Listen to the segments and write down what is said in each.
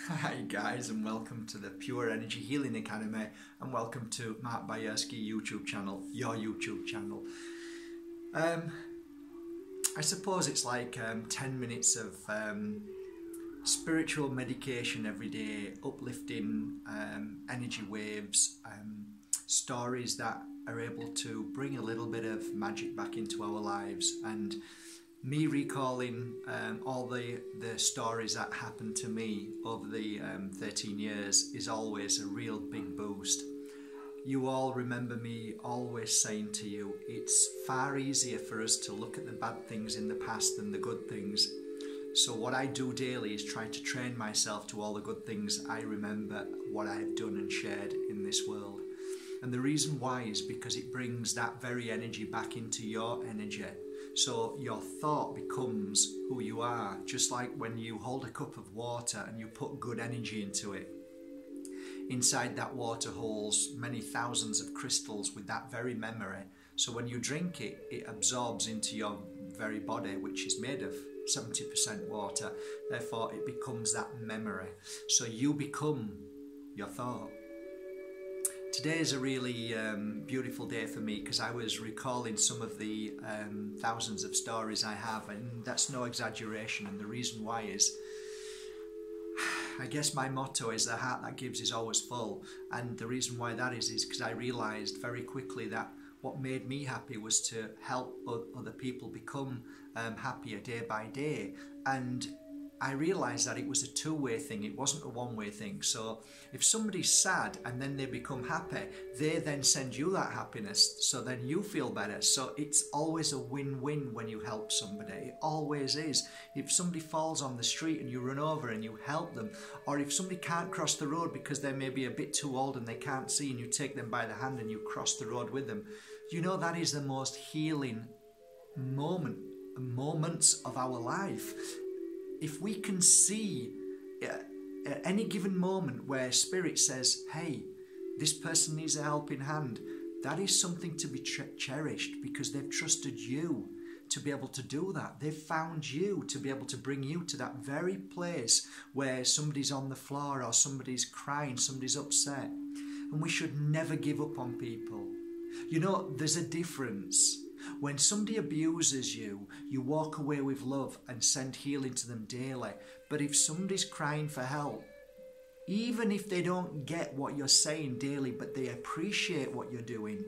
Hi guys, and welcome to the Pure Energy Healing Academy, and welcome to Mark Bayersky YouTube channel, your YouTube channel. I suppose it's like 10 minutes of spiritual medication every day, uplifting energy waves, stories that are able to bring a little bit of magic back into our lives, and me recalling all the stories that happened to me over the 13 years is always a real big boost. You all remember me always saying to you, it's far easier for us to look at the bad things in the past than the good things. So what I do daily is try to train myself to all the good things I remember, what I have done and shared in this world. And the reason why is because it brings that very energy back into your energy. So your thought becomes who you are, just like when you hold a cup of water and you put good energy into it. Inside that water holds many thousands of crystals with that very memory. So when you drink it, it absorbs into your very body, which is made of 70% water. Therefore, it becomes that memory. So you become your thought. Today is a really beautiful day for me because I was recalling some of the thousands of stories I have, and that's no exaggeration. And the reason why is, I guess my motto is the heart that gives is always full. And the reason why that is because I realised very quickly that what made me happy was to help other people become happier day by day. And I realised that it was a two-way thing, it wasn't a one-way thing. So if somebody's sad and then they become happy, they then send you that happiness, so then you feel better. So it's always a win-win when you help somebody, it always is. If somebody falls on the street and you run over and you help them, or if somebody can't cross the road because they may be a bit too old and they can't see, and you take them by the hand and you cross the road with them, you know that is the most healing moments of our life. If we can see at any given moment where Spirit says, hey, this person needs a helping hand, that is something to be cherished, because they've trusted you to be able to do that. They've found you to be able to bring you to that very place where somebody's on the floor or somebody's crying, somebody's upset. And we should never give up on people. You know, there's a difference. When somebody abuses you, you walk away with love and send healing to them daily. But if somebody's crying for help, even if they don't get what you're saying daily, but they appreciate what you're doing,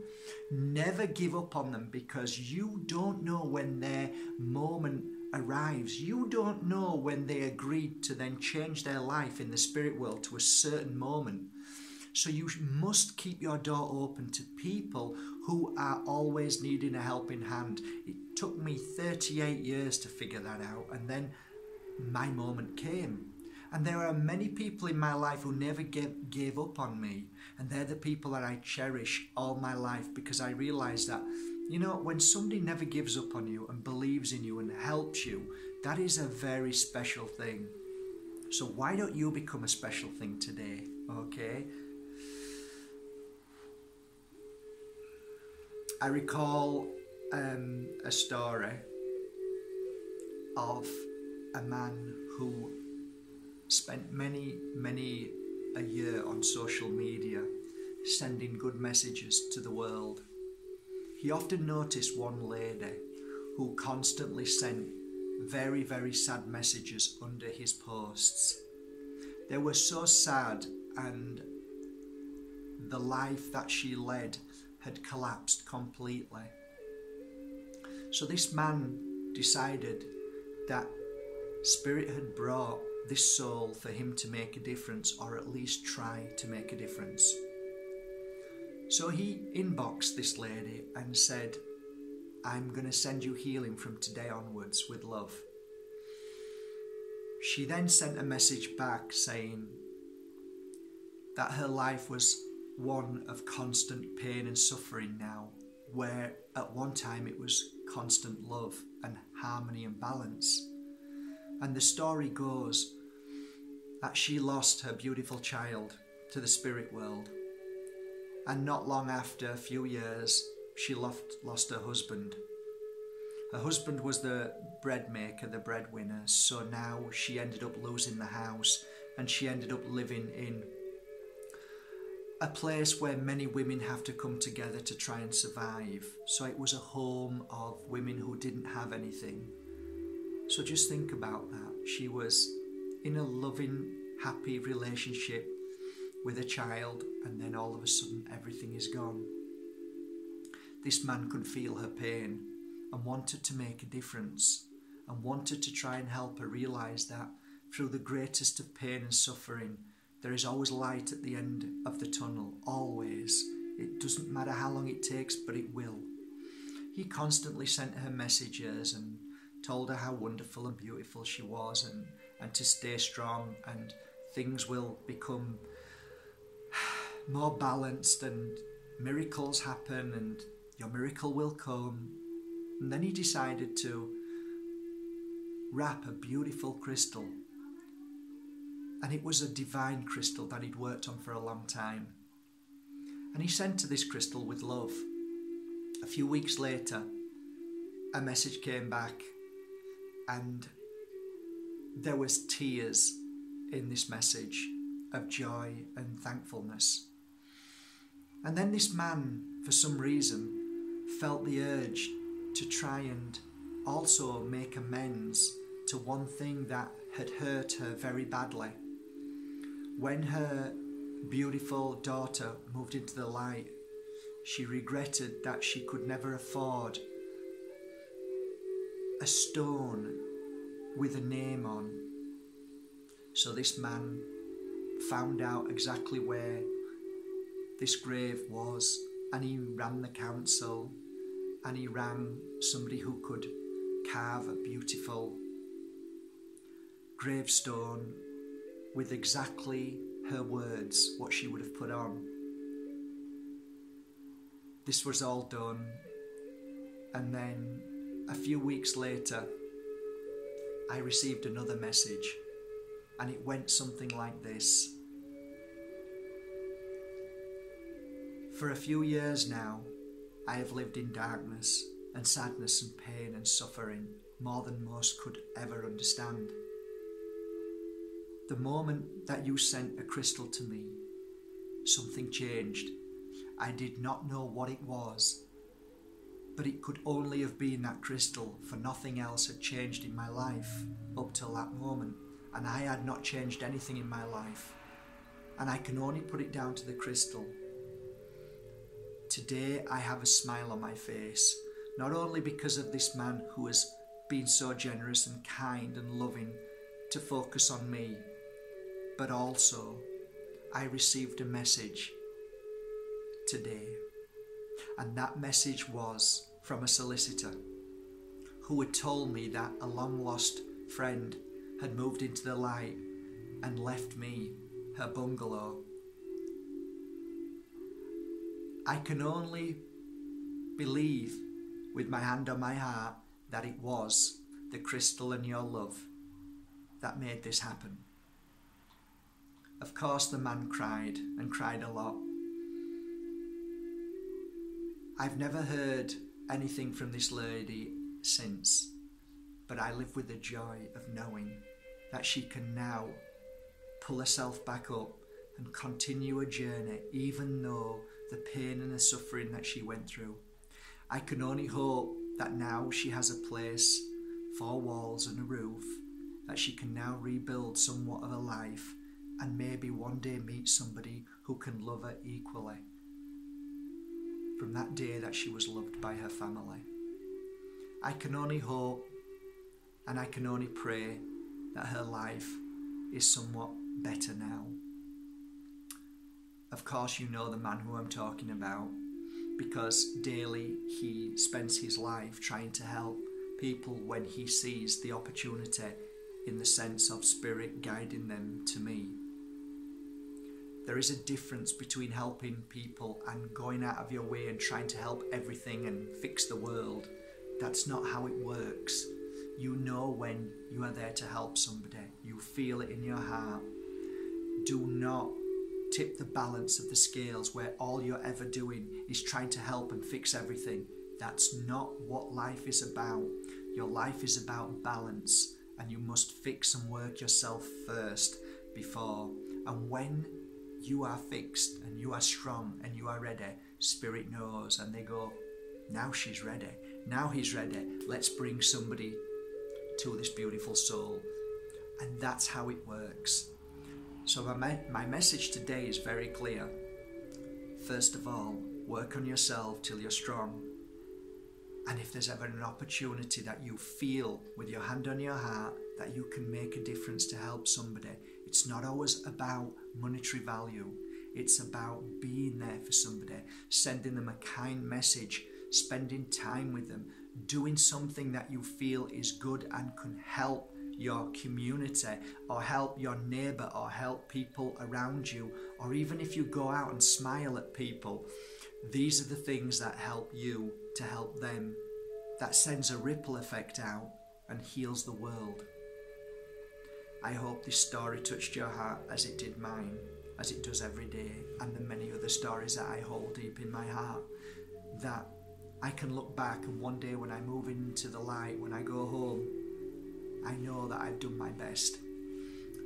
never give up on them, because you don't know when their moment arrives. You don't know when they agreed to then change their life in the spirit world to a certain moment. So you must keep your door open to people who are always needing a helping hand. It took me 38 years to figure that out, and then my moment came. And there are many people in my life who never gave up on me, and they're the people that I cherish all my life, because I realise that, you know, when somebody never gives up on you and believes in you and helps you, that is a very special thing. So why don't you become a special thing today, okay? I recall a story of a man who spent many a year on social media sending good messages to the world. He often noticed one lady who constantly sent very sad messages under his posts. They were so sad, and the life that she led had collapsed completely. So this man decided that Spirit had brought this soul for him to make a difference, or at least try to make a difference. So he inboxed this lady and said, I'm going to send you healing from today onwards with love. She then sent a message back saying that her life was one of constant pain and suffering now, where at one time it was constant love and harmony and balance. And the story goes that she lost her beautiful child to the spirit world, and not long after, a few years, she lost her husband. Her husband was the bread maker, the breadwinner, so now she ended up losing the house and she ended up living in a place where many women have to come together to try and survive. So it was a home of women who didn't have anything. So just think about that. She was in a loving, happy relationship with a child, and then all of a sudden everything is gone. This man could feel her pain and wanted to make a difference, and wanted to try and help her realise that through the greatest of pain and suffering, there is always light at the end of the tunnel, always. It doesn't matter how long it takes, but it will. He constantly sent her messages and told her how wonderful and beautiful she was, and to stay strong, and things will become more balanced and miracles happen and your miracle will come. And then he decided to wrap a beautiful crystal, and it was a divine crystal that he'd worked on for a long time, and he sent to this crystal with love. A few weeks later, a message came back, and there was tears in this message of joy and thankfulness. And then this man, for some reason, felt the urge to try and also make amends to one thing that had hurt her very badly. When her beautiful daughter moved into the light, she regretted that she could never afford a stone with a name on. So this man found out exactly where this grave was, and he rang the council, and he rang somebody who could carve a beautiful gravestone with exactly her words, what she would have put on. This was all done, and then a few weeks later I received another message, and it went something like this. For a few years now, I have lived in darkness and sadness and pain and suffering more than most could ever understand. The moment that you sent a crystal to me, something changed. I did not know what it was, but it could only have been that crystal, for nothing else had changed in my life up till that moment, and I had not changed anything in my life, and I can only put it down to the crystal. Today I have a smile on my face, not only because of this man who has been so generous and kind and loving to focus on me, but also I received a message today, and that message was from a solicitor who had told me that a long lost friend had moved into the light and left me her bungalow. I can only believe with my hand on my heart that it was the crystal and your love that made this happen. Of course the man cried, and cried a lot. I've never heard anything from this lady since, but I live with the joy of knowing that she can now pull herself back up and continue a journey, even though the pain and the suffering that she went through. I can only hope that now she has a place, 4 walls and a roof, that she can now rebuild somewhat of a life, and maybe one day meet somebody who can love her equally from that day that she was loved by her family. I can only hope and I can only pray that her life is somewhat better now. Of course you know the man who I'm talking about, because daily he spends his life trying to help people when he sees the opportunity, in the sense of spirit guiding them to me. There is a difference between helping people and going out of your way and trying to help everything and fix the world. That's not how it works. You know when you are there to help somebody. You feel it in your heart. Do not tip the balance of the scales where all you're ever doing is trying to help and fix everything. That's not what life is about. Your life is about balance, and you must fix and work yourself first, before. And when you are fixed and you are strong and you are ready, Spirit knows, and they go, now she's ready, now he's ready, let's bring somebody to this beautiful soul. And that's how it works. So my message today is very clear. First of all, work on yourself till you're strong. And if there's ever an opportunity that you feel with your hand on your heart that you can make a difference to help somebody, it's not always about monetary value. It's about being there for somebody, sending them a kind message, spending time with them, doing something that you feel is good and can help your community or help your neighbour or help people around you, or even if you go out and smile at people. These are the things that help you to help them. That sends a ripple effect out and heals the world. I hope this story touched your heart as it did mine, as it does every day, and the many other stories that I hold deep in my heart, that I can look back and one day when I move into the light, when I go home, I know that I've done my best.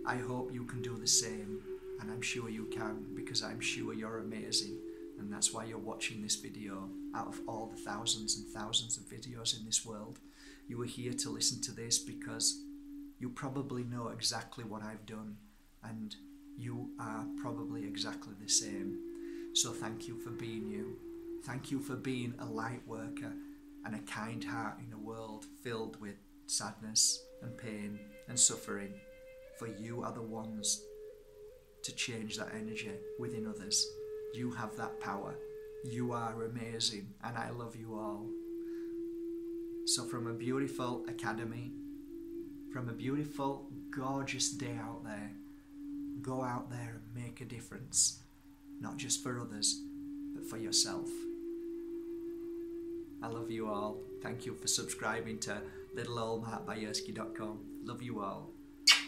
I hope you can do the same, and I'm sure you can, because I'm sure you're amazing, and that's why you're watching this video. Out of all the thousands and thousands of videos in this world, you are here to listen to this because you probably know exactly what I've done, and you are probably exactly the same. So thank you for being you. Thank you for being a light worker and a kind heart in a world filled with sadness and pain and suffering. For you are the ones to change that energy within others. You have that power. You are amazing, and I love you all. So from a beautiful academy, from a beautiful, gorgeous day out there, go out there and make a difference. Not just for others, but for yourself. I love you all. Thank you for subscribing to littleoldmarkbyerski.com. Love you all.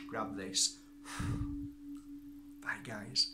Grab this. Bye guys.